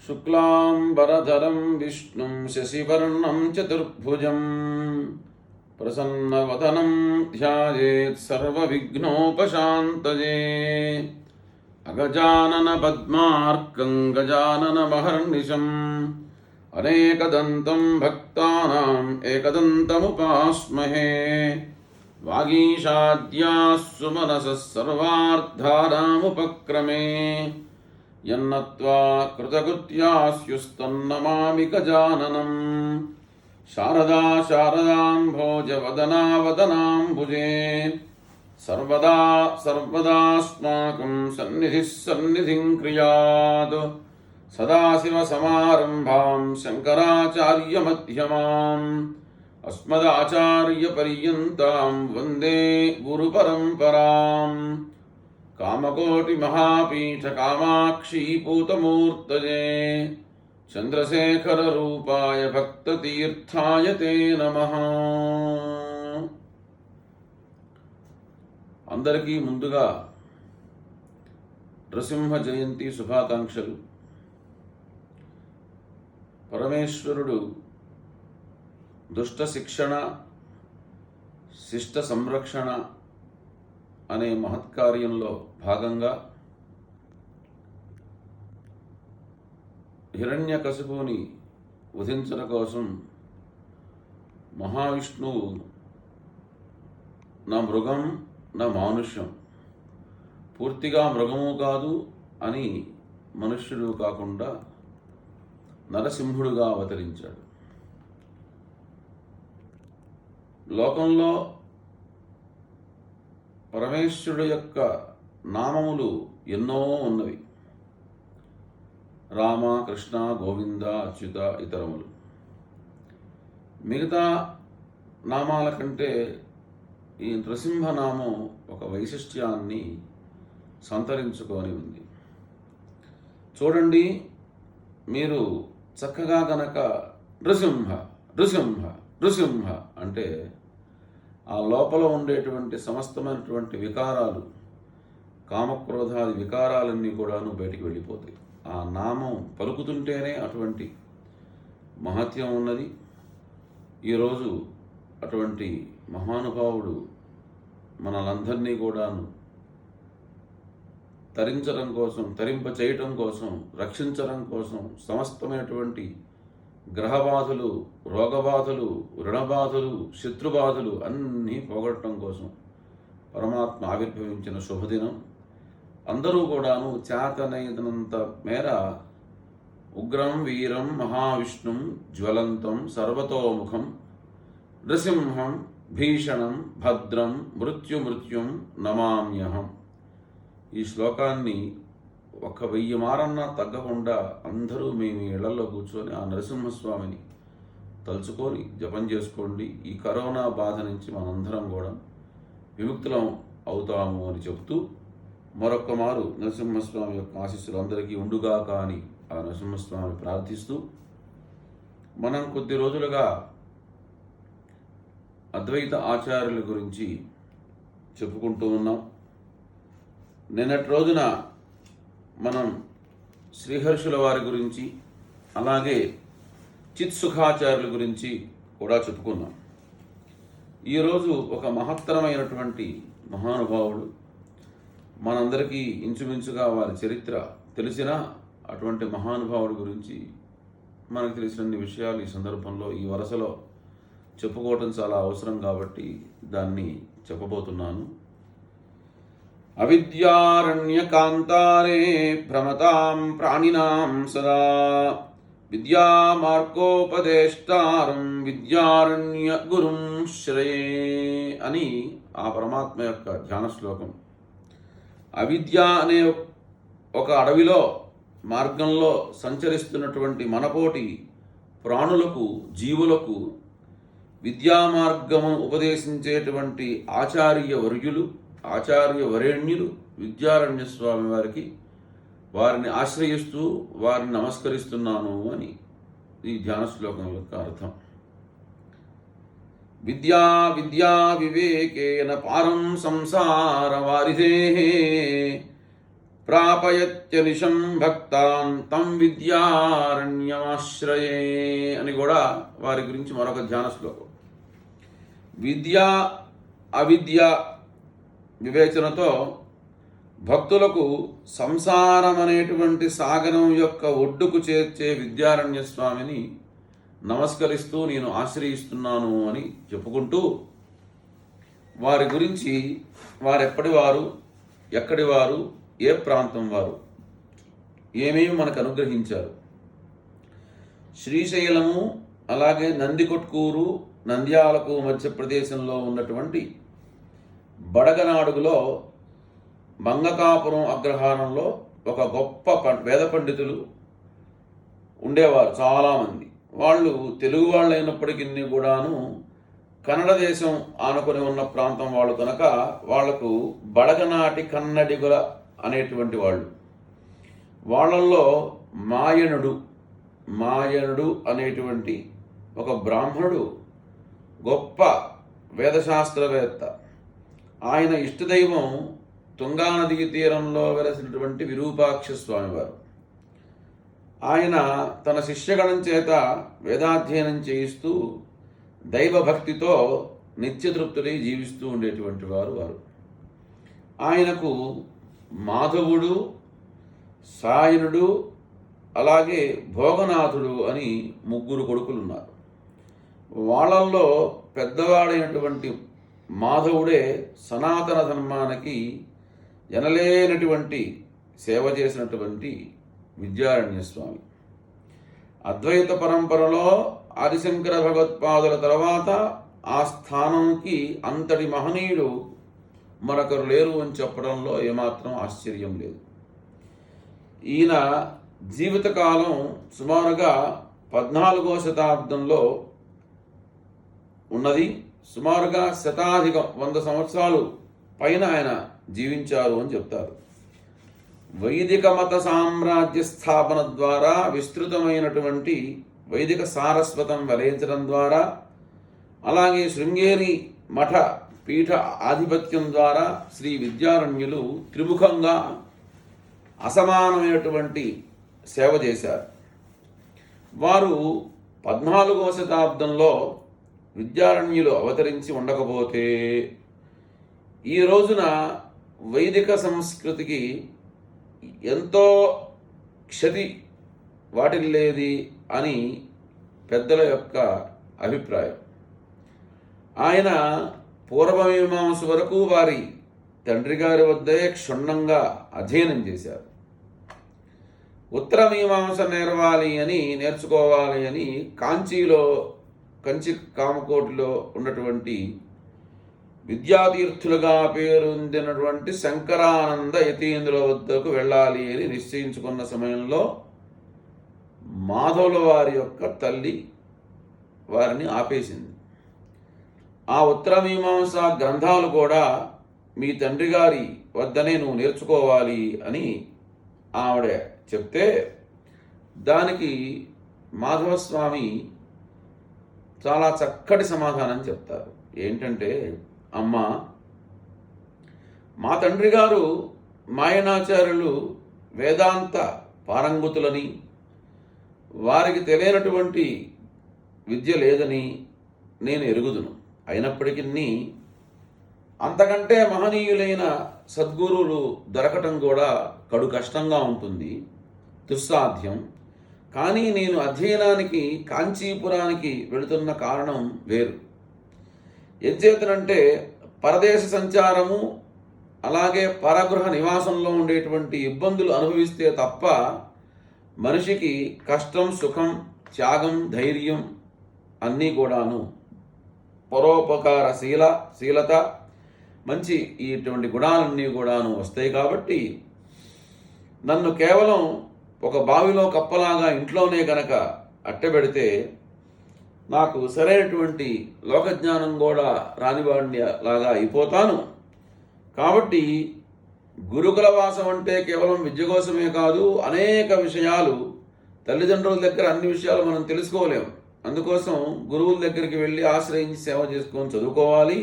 शुक्लांबरधरं विष्णुं शशिवर्णं चतुर्भुजं प्रसन्नवदनं ध्यायेत् सर्वविघ्नोपशान्तये। अगजानन पद्मार्कं गजाननमहर्निशम् अनेकदन्तं भक्तानाम् एकदन्तमुपास्महे। वागीशाद्याः सुमनसः सर्वार्थानामुपक्रमे यन्नत्वा कृतकृत्यास्युस्तन्नमामि गजाननम्। शारदा शारदाम्भोजवदना वदनाम्बुजे सर्वदा सर्वदास्माकं सन्निधिः सन्निधिं क्रियात्। सदाशिवसमारम्भां शङ्कराचार्यमध्यमाम् अस्मदाचार्यपर्यन्तां वन्दे गुरुपरम्पराम्। कामकोटिमहापीठ कामाक्षी पूतमूर्तये चन्द्रशेखररूपाय भक्ततीर्थाय ते नमः। అందరికీ ముందుగా నృసింహ జయంతి శుభాకాంక్షలు. పరమేశ్వరుడు దుష్ట శిక్షణ శిష్ట సంరక్షణ అనే మహత్కార్యంలో భాగంగా హిరణ్యకశిపుని వధించడం కోసం మహావిష్ణువు నా మృగం నా మానుష్యం, పూర్తిగా మృగము కాదు అని మనుష్యుడు కాకుండా నరసింహుడుగా అవతరించాడు. లోకంలో పరమేశ్వరుడు యొక్క నామములు ఎన్నో ఉన్నవి. రామ, కృష్ణ, గోవింద, అచ్యుత ఇతరములు. మిగతా నామాల కంటే ఈ నృసింహనామం ఒక వైశిష్ట్యాన్ని సంతరించుకొని ఉంది. చూడండి, మీరు చక్కగా గనక నృసింహ నృసింహ నృసింహ అంటే ఆ లోపల ఉండేటువంటి సమస్తమైనటువంటి వికారాలు, కామక్రోధాది వికారాలన్నీ కూడాను బయటికి వెళ్ళిపోతాయి. ఆ నామం పలుకుతుంటేనే అటువంటి మహత్యం ఉన్నది. ఈరోజు అటువంటి మహానుభావుడు మనలందరినీ కూడాను తరించడం కోసం, తరింప చేయటం కోసం, రక్షించడం కోసం, సమస్తమైనటువంటి గ్రహబాధలు, రోగబాధలు, రుణబాధలు, శత్రుబాధలు అన్నీ పోగొట్టడం కోసం పరమాత్మ ఆవిర్భవించిన శుభదినం. అందరూ కూడాను చేతనైనంత మేర ఉగ్రం వీరం మహావిష్ణుం జ్వలంతం సర్వతోముఖం నృసింహం భీషణం భద్రం మృత్యుం నమామ్యహం. ఈ శ్లోకాన్ని 1000 మారన్నా తగ్గకుండా అందరూ మీ ఇళ్లలో కూర్చొని ఆ నరసింహస్వామిని తలుచుకొని జపం చేసుకోండి. ఈ కరోనా బాధ నుంచి మనందరం కూడా విముక్తులం అవుతాము అని చెబుతూ మరొక్క మారు నరసింహస్వామి యొక్క ఆశీస్సులు అందరికీ ఉండుగా కానీ ఆ నరసింహస్వామిని ప్రార్థిస్తూ మనం కొద్ది రోజులుగా అద్వైత ఆచార్యుల గురించి చెప్పుకుంటూ ఉన్నాం. నిన్నటి రోజున మనం శ్రీహర్షుల వారి గురించి, అలాగే చిత్సుఖాచార్యుల గురించి కూడా చెప్పుకున్నాం. ఈరోజు ఒక మహత్తరమైనటువంటి మహానుభావుడు, మనందరికీ ఇంచుమించుగా వారి చరిత్ర తెలిసిన అటువంటి మహానుభావుడి గురించి మనకు తెలిసినన్ని విషయాలు ఈ సందర్భంలో ఈ వరుసలో చెప్పుకోవటం చాలా అవసరం కాబట్టి దాన్ని చెప్పబోతున్నాను. అవిద్యారణ్యకాంతారే భ్రమతాం ప్రాణినాం సదా విద్యామార్గోపదేష్టారం విద్యారణ్య గురుం శ్రేయే అని ఆ పరమాత్మ యొక్క ధ్యాన శ్లోకం. అవిద్య అనే ఒక అడవిలో మార్గంలో సంచరిస్తున్నటువంటి మనపోటి ప్రాణులకు, జీవులకు విద్యా మార్గము ఉపదేశించేటువంటి ఆచార్య వర్యులు, ఆచార్య వరేణ్యులు విద్యారణ్య స్వామి వారికి, వారిని ఆశ్రయిస్తూ వారిని నమస్కరిస్తున్నాను అని ఈ ధ్యాన శ్లోకం యొక్క అర్థం. విద్యా విద్యా వివేకేన పారం సంసార వారిధే ప్రాపయత్యనిశం భక్తాన్ తం విద్యారణ్యమాశ్రయే అని కూడా వారి గురించి మరొక ధ్యాన శ్లోకం. విద్య అవిద్య వివేచనతో భక్తులకు సంసారం అనేటువంటి సాగరం యొక్క ఒడ్డుకు చేర్చే విద్యారణ్య స్వామిని నమస్కరిస్తూ నేను ఆశ్రయిస్తున్నాను అని చెప్పుకుంటూ వారి గురించి వారెప్పటి వారు, ఎక్కడి వారు, ఏ ప్రాంతం వారు, ఏమేమి మనకు అనుగ్రహించారు. శ్రీశైలము అలాగే నందికొట్కూరు, నంద్యాలకు మధ్యప్రదేశంలో ఉన్నటువంటి బడగనాడుగులో మంగకాపురం అగ్రహారంలో ఒక గొప్ప వేద పండితులు ఉండేవారు చాలామంది. వాళ్ళు తెలుగు వాళ్ళు అయినప్పటికీ కూడాను కన్నడ దేశం ఆనుకొని ఉన్న ప్రాంతం వాళ్ళు కనుక వాళ్లకు బడగనాటి కన్నడిగుల అనేటువంటి వాళ్ళు. వాళ్ళల్లో మాయనుడు అనేటువంటి ఒక బ్రాహ్మణుడు గొప్ప వేదశాస్త్రవేత్త. ఆయన ఇష్టదైవం తుంగానది తీరంలో వెలసినటువంటి విరూపాక్ష స్వామివారు. ఆయన తన శిష్యగణం చేత వేదాధ్యయనం చేయిస్తూ దైవభక్తితో నిత్యతృప్తుడై జీవిస్తూ ఉండేటువంటి వారు. ఆయనకు మాధవుడు, సాయనుడు, అలాగే భోగనాథుడు అని 3 కొడుకులున్నారు. వాళ్ళల్లో పెద్దవాడైనటువంటి మాధవుడే సనాతన ధర్మానికి ఎనలేనటువంటి సేవ చేసినటువంటి విద్యారణ్య స్వామి. అద్వైత పరంపరలో ఆదిశంకర భగవత్పాదుల తర్వాత ఆ స్థానంకి అంతటి మహనీయుడు మరొకరు లేరు అని చెప్పడంలో ఏమాత్రం ఆశ్చర్యం లేదు. ఈయన జీవితకాలం సుమారుగా 14వ శతాబ్దంలో ఉన్నది. సుమారుగా శతాధికం 100 సంవత్సరాలు పైన ఆయన జీవించారు అని చెప్తారు. వైదిక మత సామ్రాజ్య స్థాపన ద్వారా విస్తృతమైనటువంటి వైదిక సారస్వతం వెలయించడం ద్వారా, అలాగే శృంగేరి మఠ పీఠ ఆధిపత్యం ద్వారా శ్రీ విద్యారణ్యులు త్రిముఖంగా అసమానమైనటువంటి సేవ చేశారు. వారు 14వ శతాబ్దంలో విద్యారణ్యులు అవతరించి ఉండకపోతే ఈ రోజున వైదిక సంస్కృతికి ఎంతో క్షతి వాటిల్లేది అని పెద్దల యొక్క అభిప్రాయం. ఆయన పూర్వమీమాంస వరకు వారి తండ్రి గారి వద్దే క్షుణ్ణంగా అధ్యయనం చేశారు. ఉత్తర మీమాంస నేర్చుకోవాలి అని కంచి కామకోటిలో ఉన్నటువంటి విద్యాతీర్థులుగా పేరొందినటువంటి శంకరానంద యతీంద్రుల వద్దకు వెళ్ళాలి అని నిశ్చయించుకున్న సమయంలో మాధవుల వారి యొక్క తల్లి వారిని ఆపేసింది. ఆ ఉత్తర మీమాంస గ్రంథాలు కూడా మీ తండ్రి గారి వద్దనే నువ్వు నేర్చుకోవాలి అని ఆవిడ చెప్తే దానికి మాధవస్వామి చాలా చక్కటి సమాధానం చెప్తారు. ఏంటంటే, అమ్మా, మా తండ్రి గారు మాయనాచార్యులు వేదాంత పారంగుతులని, వారికి తెలియనటువంటి విద్య లేదని నేను ఎరుగుదును. అయినప్పటికీ అంతకంటే మహనీయులైన సద్గురువులు దొరకటం కూడా కడు కష్టంగా ఉంటుంది, దుస్సాధ్యం. కానీ నేను అధ్యయనానికి కాంచీపురానికి వెళుతున్న కారణం వేరు. ఎంచేతనంటే పరదేశ సంచారము, అలాగే పరగృహ నివాసంలో ఉండేటువంటి ఇబ్బందులు అనుభవిస్తే తప్ప మనిషికి కష్టం, సుఖం, త్యాగం, ధైర్యం అన్నీ కూడాను, పరోపకార శీలత, మంచి ఇటువంటి గుణాలన్నీ కూడాను వస్తాయి. కాబట్టి నన్ను కేవలం ఒక బావిలో కప్పలాగా ఇంట్లోనే గనక అట్టబెడితే నాకు సరైనటువంటి లోకజ్ఞానం కూడా రానివాడిని లాగా అయిపోతాను. కాబట్టి గురుకుల వాసం అంటే కేవలం విద్య కోసమే కాదు, అనేక విషయాలు తల్లిదండ్రుల దగ్గర అన్ని విషయాలు మనం తెలుసుకోలేము. అందుకోసం గురువుల దగ్గరికి వెళ్ళి ఆశ్రయించి సేవ చేసుకొని చదువుకోవాలి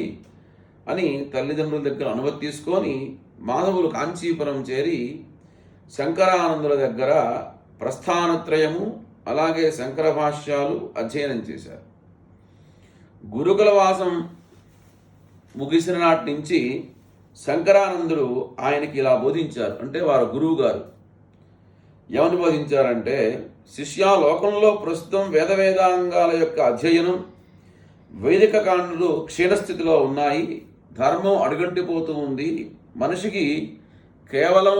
అని తల్లిదండ్రుల దగ్గర అనుమతి తీసుకొని మాధవులు కాంచీపురం చేరి శంకరానందుల దగ్గర ప్రస్థానత్రయము అలాగే శంకర భాష్యాలు అధ్యయనం చేశారు. గురుకుల వాసం ముగిసిన నాటి నుంచి శంకరానందులు ఆయనకి ఇలా బోధించారు. అంటే వారు గురువు గారు ఏమని బోధించారంటే, శిష్య, లోకంలో ప్రస్తుతం వేదాంగాల యొక్క అధ్యయనం, వైదిక కాండలు క్షీణస్థితిలో ఉన్నాయి, ధర్మం అడుగంటిపోతూ ఉంది, మనిషికి కేవలం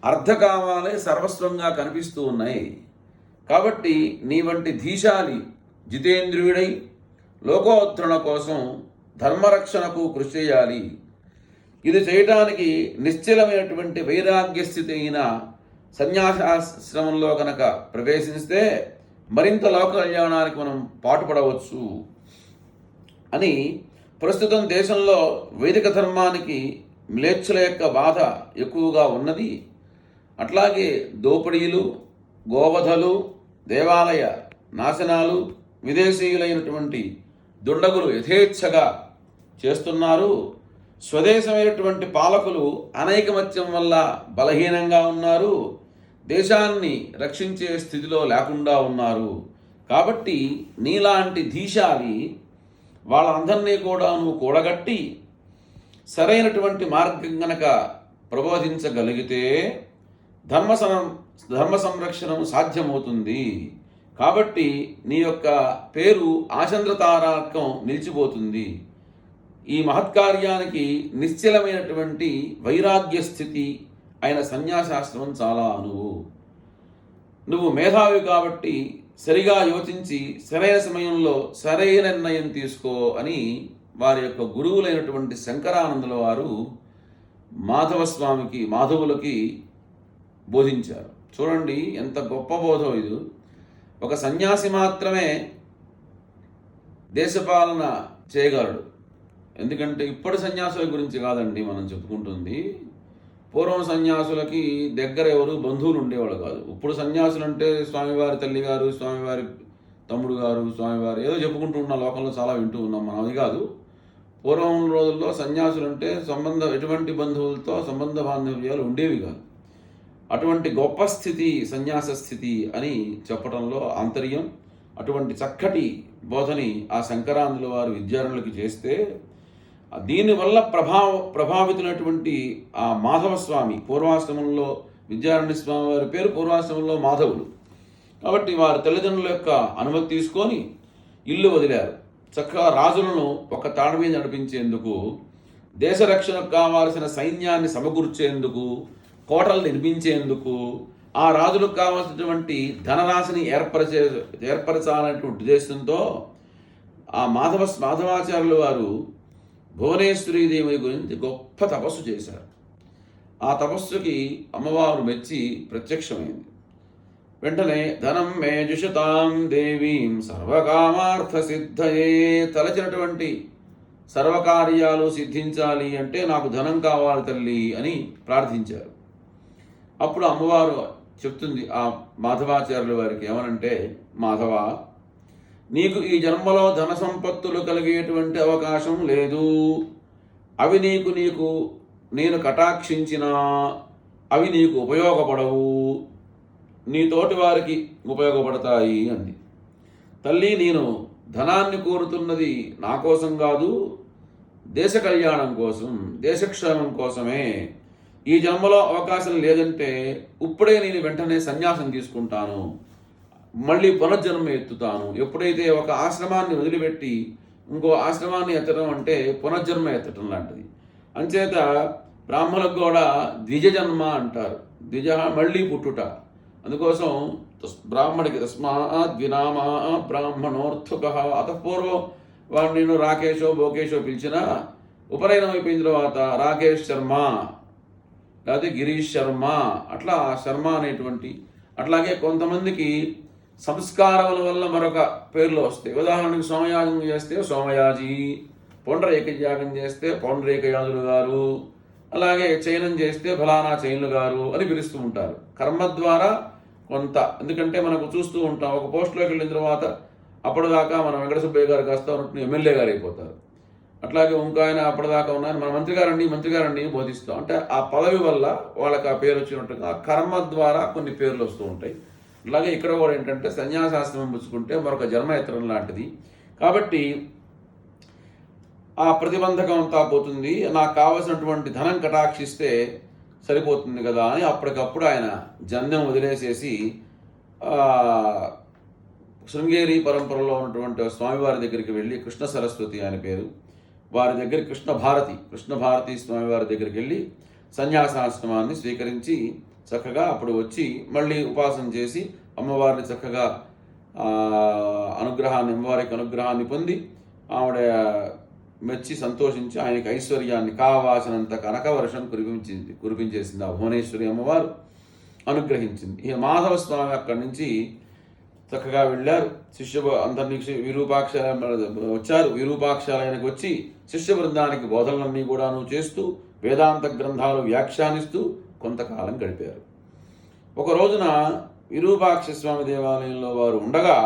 అర్థకామాలే సర్వస్వంగా కనిపిస్తూ ఉన్నాయి. కాబట్టి నీ వంటి ధీశాలి జితేంద్రియుడై లోకోత్తరణ కోసం ధర్మరక్షణకు కృషి చేయాలి. ఇది చేయటానికి నిశ్చలమైనటువంటి వైరాగ్య స్థితి అయిన సన్యాసాశ్రమంలో కనుక ప్రవేశిస్తే మరింత లోక కళ్యాణానికి మనం పాటుపడవచ్చు అని, ప్రస్తుతం దేశంలో వైదిక ధర్మానికి మ్లేచ్చుల యొక్క బాధ ఎక్కువగా ఉన్నది, అట్లాగే దోపిడీలు, గోవధలు, దేవాలయ నాశనాలు విదేశీయులైనటువంటి దుండగులు యథేచ్ఛగా చేస్తున్నారు, స్వదేశమైనటువంటి పాలకులు అనైకమత్యం వల్ల బలహీనంగా ఉన్నారు, దేశాన్ని రక్షించే స్థితిలో లేకుండా ఉన్నారు. కాబట్టి నీలాంటి ధీశాలి వాళ్ళందరినీ కూడా నువ్వు కూడగట్టి సరైనటువంటి మార్గం గనక ప్రబోధించగలిగితే ధర్మ సంరక్షణం సాధ్యమవుతుంది. కాబట్టి నీ యొక్క పేరు ఆచంద్రతారకం నిలిచిపోతుంది. ఈ మహత్కార్యానికి నిశ్చలమైనటువంటి వైరాగ్య స్థితి అయిన సన్యాసాశ్రమం చాలా నువ్వు మేధావి కాబట్టి సరిగా యోచించి సరైన సమయంలో సరైన నిర్ణయం తీసుకో అని వారి యొక్క గురువులైనటువంటి శంకరానందుల వారు మాధవులకి బోధించారు. చూడండి ఎంత గొప్ప బోధం ఇది. ఒక సన్యాసి మాత్రమే దేశపాలన చేయగలడు. ఎందుకంటే ఇప్పటి సన్యాసుల గురించి కాదండి మనం చెప్పుకుంటుంది. పూర్వం సన్యాసులకి దగ్గర ఎవరు బంధువులు ఉండేవాళ్ళు కాదు. ఇప్పుడు సన్యాసులు అంటే స్వామివారి తల్లి గారు, స్వామివారి తమ్ముడు గారు, స్వామివారు ఏదో చెప్పుకుంటూ ఉన్న లోకంలో చాలా వింటూ ఉన్నాం మనం. అది కాదు, పూర్వం రోజుల్లో సన్యాసులు అంటే ఎటువంటి బంధువులతో సంబంధ బాంధవ్యాలు ఉండేవి కాదు. అటువంటి గొప్ప స్థితి సన్యాస స్థితి అని చెప్పడంలో ఆంతర్యం. అటువంటి చక్కటి బోధని ఆ శంకరానందుల వారు విద్యార్థులకి చేస్తే దీనివల్ల ప్రభావితులైనటువంటి ఆ మాధవస్వామి, పూర్వాశ్రమంలో విద్యారణ్య స్వామి వారి పేరు పూర్వాశ్రమంలో మాధవులు కాబట్టి వారి తల్లిదండ్రుల యొక్క అనుమతి తీసుకొని ఇల్లు వదిలారు. చక్కగా రాజులను ఒక తాడు మీద నడిపించేందుకు, దేశ రక్షణకు కావాల్సిన సైన్యాన్ని సమకూర్చేందుకు, కోటలు నిర్మించేందుకు, ఆ రాజులకు కావాల్సినటువంటి ధనరాశిని ఏర్పరచాలనేటువంటి ఉద్దేశంతో ఆ మాధవాచార్యుల వారు భువనేశ్వరీదేవి గురించి గొప్ప తపస్సు చేశారు. ఆ తపస్సుకి అమ్మవారు మెచ్చి ప్రత్యక్షమైంది. వెంటనే ధనం మే జుషతాం దేవీం సర్వకామార్థ సిద్ధయే, తలచినటువంటి సర్వకార్యాలు సిద్ధించాలి అంటే నాకు ధనం కావాలి తల్లి అని ప్రార్థించారు. అప్పుడు అమ్మవారు చెప్తుంది ఆ మాధవాచార్యుల వారికి ఏమనంటే, మాధవ, నీకు ఈ జన్మలో ధన సంపత్తులు కలిగేటువంటి అవకాశం లేదు. అవి నేను కటాక్షించినా అవి నీకు ఉపయోగపడవు, నీ తోటి వారికి ఉపయోగపడతాయి అంది. తల్లి, నేను ధనాన్ని కోరుతున్నది నా కోసం కాదు, దేశ కళ్యాణం కోసం, దేశక్షేమం కోసమే. ఈ జన్మలో అవకాశం లేదంటే ఇప్పుడే నేను వెంటనే సన్యాసం తీసుకుంటాను, మళ్ళీ పునర్జన్మ ఎత్తుతాను. ఎప్పుడైతే ఒక ఆశ్రమాన్ని వదిలిపెట్టి ఇంకో ఆశ్రమాన్ని ఎత్తడం అంటే పునర్జన్మ ఎత్తడం లాంటిది. అంచేత బ్రాహ్మణులకు కూడా ద్విజ జన్మ అంటారు. ద్విజ మళ్ళీ పుట్టుట. అందుకోసం బ్రాహ్మడికి తస్మాత్ ద్వినామా బ్రాహ్మణోర్థుక. అతపూర్వం వాడు నేను రాకేషో బోకేషో పిలిచినా ఉపనయనం అయిపోయిన తర్వాత రాకేష్ శర్మ లేకపోతే గిరీష్ శర్మ, అట్లా శర్మ అనేటువంటి. అట్లాగే కొంతమందికి సంస్కారముల వల్ల మరొక పేర్లు వస్తాయి. ఉదాహరణకు సోమయాగం చేస్తే సోమయాజీ, పౌండరీక యాగం చేస్తే పౌండరీకయాజులు గారు, అలాగే చయనం చేస్తే ఫలానా చైన్లు గారు అని పిలుస్తూ ఉంటారు. కర్మ ద్వారా కొంత, ఎందుకంటే మనకు చూస్తూ ఉంటాం ఒక పోస్టులోకి వెళ్ళిన తర్వాత అప్పటిదాకా మనం వెంకట సుబ్బయ్య గారు కాస్త ఉన్నట్టు ఎమ్మెల్యే గారు అయిపోతారు. అట్లాగే ఇంకో ఆయన అప్పటిదాకా ఉన్నారు, మన మంత్రి గారండి బోధిస్తాం. అంటే ఆ పదవి వల్ల వాళ్ళకి ఆ పేరు వచ్చినట్టుగా ఆ కర్మ ద్వారా కొన్ని పేర్లు వస్తూ ఉంటాయి. అలాగే ఇక్కడ కూడా ఏంటంటే సన్యాసాశ్రమం పుచ్చుకుంటే మరొక జన్మ ఎత్తడం లాంటిది. కాబట్టి ఆ ప్రతిబంధకం అంతా పోతుంది, నాకు కావలసినటువంటి ధనం కటాక్షిస్తే సరిపోతుంది కదా అని అప్పటికప్పుడు ఆయన జన్యం వదిలేసేసి శృంగేరి పరంపరలో ఉన్నటువంటి స్వామివారి దగ్గరికి వెళ్ళి, కృష్ణ సరస్వతి ఆయన పేరు, వారి దగ్గర కృష్ణ భారతి స్వామివారి దగ్గరికి వెళ్ళి సన్యాసాశ్రమాన్ని స్వీకరించి చక్కగా అప్పుడు వచ్చి మళ్ళీ ఉపాసన చేసి అమ్మవారిని చక్కగా అమ్మవారికి అనుగ్రహాన్ని పొంది ఆవిడ మెచ్చి సంతోషించి ఆయనకి ఐశ్వర్యాన్ని కావాల్సినంత కనక వర్షం కురిపించేసింది ఆ భువనేశ్వరి అమ్మవారు, అనుగ్రహించింది. ఇక మాధవ స్వామి అక్కడి నుంచి చక్కగా వెళ్ళారు, అందరినీ విరూపాక్షాలయానికి వచ్చి శిష్య బృందానికి బోధనలన్నీ కూడాను చేస్తూ వేదాంత గ్రంథాలు వ్యాఖ్యానిస్తూ కొంతకాలం గడిపారు. ఒక రోజున విరూపాక్ష స్వామి దేవాలయంలో వారు ఉండగా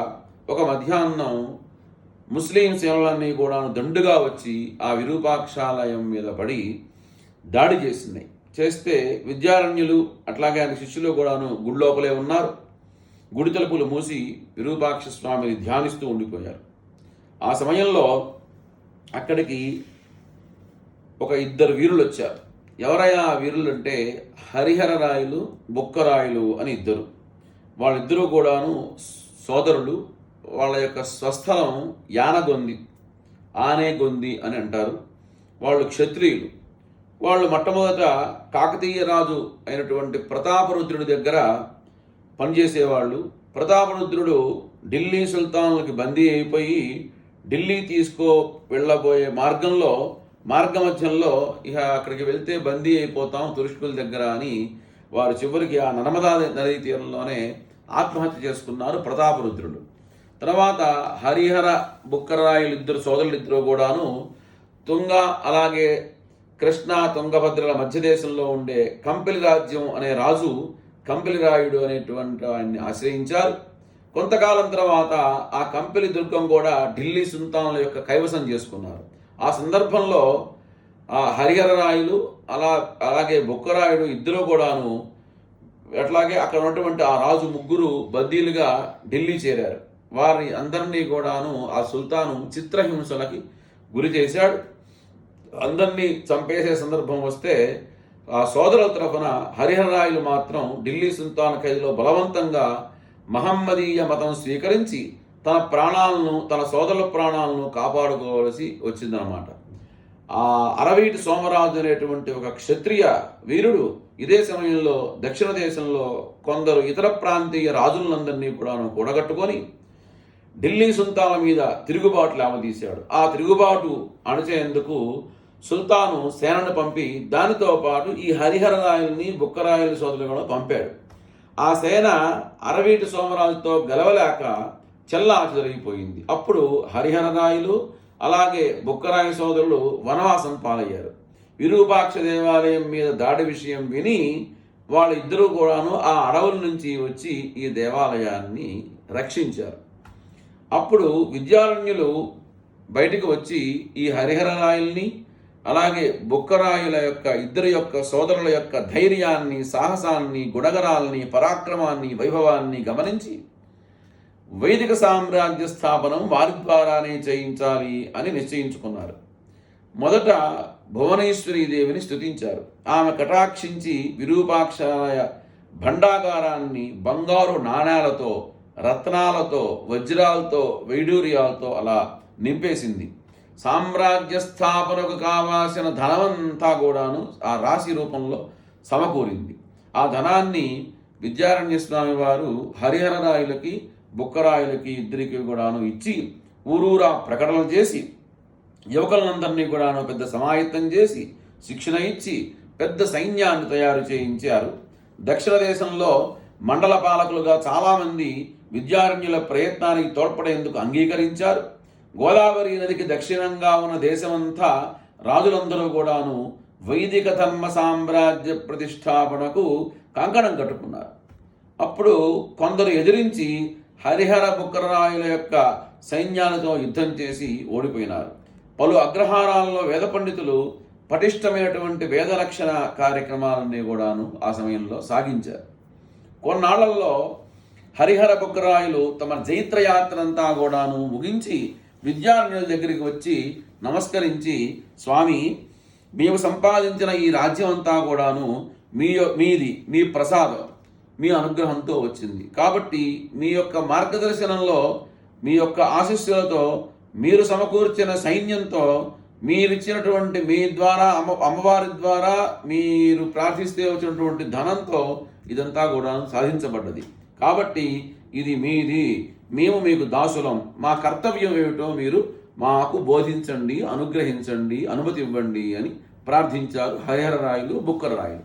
ఒక మధ్యాహ్నం ముస్లిం సేనలన్నీ కూడా దండుగా వచ్చి ఆ విరూపాక్షాలయం మీద పడి దాడి చేస్తే విద్యారణ్యులు అట్లాగే ఆయన శిష్యులు కూడాను గుడి లోపలే ఉన్నారు. గుడి తలుపులు మూసి విరూపాక్ష స్వామిని ధ్యానిస్తూ ఉండిపోయారు. ఆ సమయంలో అక్కడికి ఒక ఇద్దరు వీరులు వచ్చారు. ఎవరైనా ఆ వీరులు అంటే హరిహరరాయలు, బుక్కరాయలు అని ఇద్దరు. వాళ్ళిద్దరూ కూడాను సోదరులు. వాళ్ళ యొక్క స్వస్థలం ఆనేగొంది అని అంటారు. వాళ్ళు క్షత్రియులు. వాళ్ళు మొట్టమొదట కాకతీయ రాజు అయినటువంటి ప్రతాపరుద్రుడి దగ్గర పనిచేసేవాళ్ళు. ప్రతాపరుద్రుడు ఢిల్లీ సుల్తానులకి బందీ అయిపోయి ఢిల్లీ వెళ్ళబోయే మార్గమధ్యంలో ఇక అక్కడికి వెళ్తే బందీ అయిపోతాం తురుష్కుల దగ్గర అని వారు చివరికి ఆ నర్మదా నదీ తీరంలోనే ఆత్మహత్య చేసుకున్నారు ప్రతాపరుద్రుడు. తర్వాత హరిహర బుక్కరాయులు ఇద్దరు సోదరులిద్దరూ కూడాను అలాగే కృష్ణా తుంగభద్రల మధ్యదేశంలో ఉండే కంపిలి రాజ్యం అనే రాజు కంపిలిరాయుడు అనేటువంటి ఆయన్ని ఆశ్రయించారు. కొంతకాలం తర్వాత ఆ కంపిలి దుర్గం కూడా ఢిల్లీ సుల్తానుల యొక్క కైవసం చేసుకున్నారు. ఆ సందర్భంలో ఆ హరిహరరాయులు అలాగే బుక్కరాయుడు ఇద్దరు కూడాను అట్లాగే అక్కడ ఉన్నటువంటి ఆ రాజు ముగ్గురు బద్దీలుగా ఢిల్లీ చేరారు. వారి అందరినీ కూడాను ఆ సుల్తాను చిత్రహింసలకి గురి చేశాడు. అందరినీ చంపేసే సందర్భం వస్తే ఆ సోదరుల తరఫున హరిహరరాయలు మాత్రం ఢిల్లీ సుల్తాన్ ఖైదులో బలవంతంగా మహమ్మదీయ మతం స్వీకరించి తన సోదరుల ప్రాణాలను కాపాడుకోవలసి వచ్చిందనమాట. ఆ అరవీటి సోమరాజు అనేటువంటి ఒక క్షత్రియ వీరుడు ఇదే సమయంలో దక్షిణ దేశంలో కొందరు ఇతర ప్రాంతీయ రాజులందరినీ కూడా కూడగట్టుకొని ఢిల్లీ సుల్తాన్ల మీద తిరుగుబాటు లేవదీశాడు. ఆ తిరుగుబాటు అణచేందుకు సుల్తాను సేనను పంపి దానితో పాటు ఈ హరిహరరాయల్ని బుక్కరాయల సోదరులు కూడా పంపాడు. ఆ సేన అరవీటి సోమరాజుతో గెలవలేక చెల్లాచెదరైపోయింది. అప్పుడు హరిహరరాయలు అలాగే బుక్కరాయ సోదరులు వనవాసం పాలయ్యారు. విరూపాక్ష దేవాలయం మీద దాడి విషయం విని వాళ్ళిద్దరూ కూడాను ఆ అడవుల నుంచి వచ్చి ఈ దేవాలయాన్ని రక్షించారు. అప్పుడు విద్యారణ్యులు బయటికి వచ్చి ఈ హరిహరరాయల్ని అలాగే బుక్కరాయుల ఇద్దరి సోదరుల యొక్క ధైర్యాన్ని, సాహసాన్ని, గుణగణాలని, పరాక్రమాన్ని, వైభవాన్ని గమనించి వైదిక సామ్రాజ్య స్థాపనం వారి ద్వారానే చేయించాలి అని నిశ్చయించుకున్నారు. మొదట భువనేశ్వరీ దేవిని స్తుతించారు. ఆమె కటాక్షించి విరూపాక్షాలయ భండాగారాన్ని బంగారు నాణేలతో, రత్నాలతో, వజ్రాలతో, వైడూర్యాలతో అలా నింపేసింది. సామ్రాజ్య స్థాపనకు కావాల్సిన ధనమంతా కూడాను ఆ రాశి రూపంలో సమకూరింది. ఆ ధనాన్ని విద్యారణ్య స్వామి వారు హరిహరరాయులకి, బుక్కరాయులకి ఇద్దరికి కూడాను ఇచ్చి ఊరూరా ప్రకటనలు చేసి యువకులందరినీ కూడాను పెద్ద సమాయత్తం చేసి శిక్షణ ఇచ్చి పెద్ద సైన్యాన్ని తయారు చేయించారు. దక్షిణ దేశంలో మండల పాలకులుగా చాలామంది విద్యారణ్యుల ప్రయత్నానికి తోడ్పడేందుకు అంగీకరించారు. గోదావరి నదికి దక్షిణంగా ఉన్న దేశమంతా రాజులందరూ కూడాను వైదిక ధర్మ సామ్రాజ్య ప్రతిష్టాపనకు కంకణం కట్టుకున్నారు. అప్పుడు కొందరు ఎదిరించి హరిహర బుక్కరాయుల యొక్క సైన్యాలతో యుద్ధం చేసి ఓడిపోయినారు. పలు అగ్రహారాల్లో వేద పండితులు పటిష్టమైనటువంటి వేద రక్షణ కార్యక్రమాలన్నీ కూడాను ఆ సమయంలో సాగించారు. కొన్నాళ్లలో హరిహర బుక్కరాయులు తమ జైత్రయాత్రంతా కూడాను ముగించి విద్యారణ్యుల దగ్గరికి వచ్చి నమస్కరించి, స్వామి, మేము సంపాదించిన ఈ రాజ్యం అంతా కూడాను మీది, మీ ప్రసాదం, మీ అనుగ్రహంతో వచ్చింది. కాబట్టి మీ యొక్క మార్గదర్శనంలో, మీ యొక్క ఆశీస్సులతో, మీరు సమకూర్చిన సైన్యంతో, మీరిచ్చినటువంటి మీ ద్వారా అమ్మవారి ద్వారా మీరు ప్రార్థిస్తే వచ్చినటువంటి ధనంతో ఇదంతా కూడా సాధించబడ్డది. కాబట్టి ఇది మీది, మేము మీకు దాసులం, మా కర్తవ్యం ఏమిటో మీరు మాకు బోధించండి, అనుగ్రహించండి, అనుమతి ఇవ్వండి అని ప్రార్థించారు హరిహరరాయలు, బుక్కరరాయలు.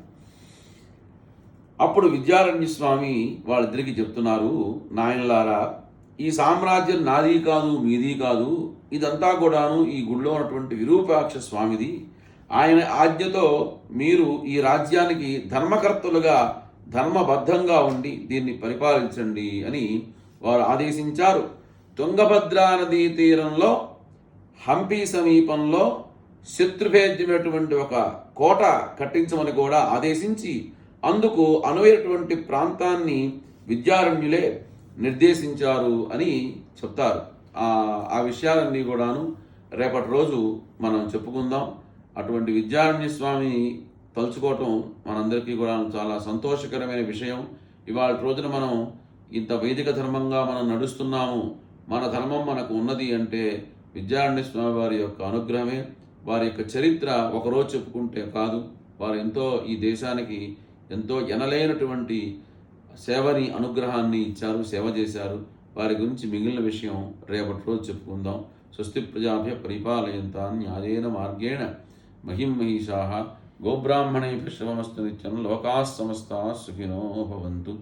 అప్పుడు విద్యారణ్య స్వామి వాళ్ళిద్దరికీ చెప్తున్నారు, నాయనలారా, ఈ సామ్రాజ్యం నాది కాదు, మీది కాదు, ఇదంతా కూడాను ఈ గుడిలో ఉన్నటువంటి విరూపాక్ష స్వామిది. ఆయన ఆజ్ఞతో మీరు ఈ రాజ్యానికి ధర్మకర్తలుగా ధర్మబద్ధంగా ఉండి దీన్ని పరిపాలించండి అని వారు ఆదేశించారు. తుంగభద్రా నదీ తీరంలో హంపి సమీపంలో శత్రుభేద్యమైనటువంటి ఒక కోట కట్టించమని కూడా ఆదేశించి అందుకు అనువైనటువంటి ప్రాంతాన్ని విద్యారణ్యులే నిర్దేశించారు అని చెప్తారు. ఆ విషయాలన్నీ కూడాను రేపటి రోజు మనం చెప్పుకుందాం. అటువంటి విద్యారణ్య స్వామి తలుచుకోవటం మనందరికీ కూడా చాలా సంతోషకరమైన విషయం. ఇవాళ రోజున మనం ఇంత వైదిక ధర్మంగా మనం నడుస్తున్నాము, మన ధర్మం మనకు ఉన్నది అంటే విద్యారణ్య స్వామి వారి యొక్క అనుగ్రహమే. వారి యొక్క చరిత్ర ఒకరోజు చెప్పుకుంటే కాదు, వారు ఎంతో ఈ దేశానికి ఎంతో ఎనలేనటువంటి సేవని, అనుగ్రహాన్ని ఇచ్చారు, సేవ చేశారు. వారి గురించి మిగిలిన విషయం రేపటి రోజు చెప్పుకుందాం. స్వస్తి ప్రజాభ్య పరిపాలయంతాం న్యాయేన మార్గేణ మహిం మహిషాః గోబ్రాహ్మణేభ్యః శుభమస్తు నిత్యం. లోకాః సమస్తాః సుఖినో భవంతు.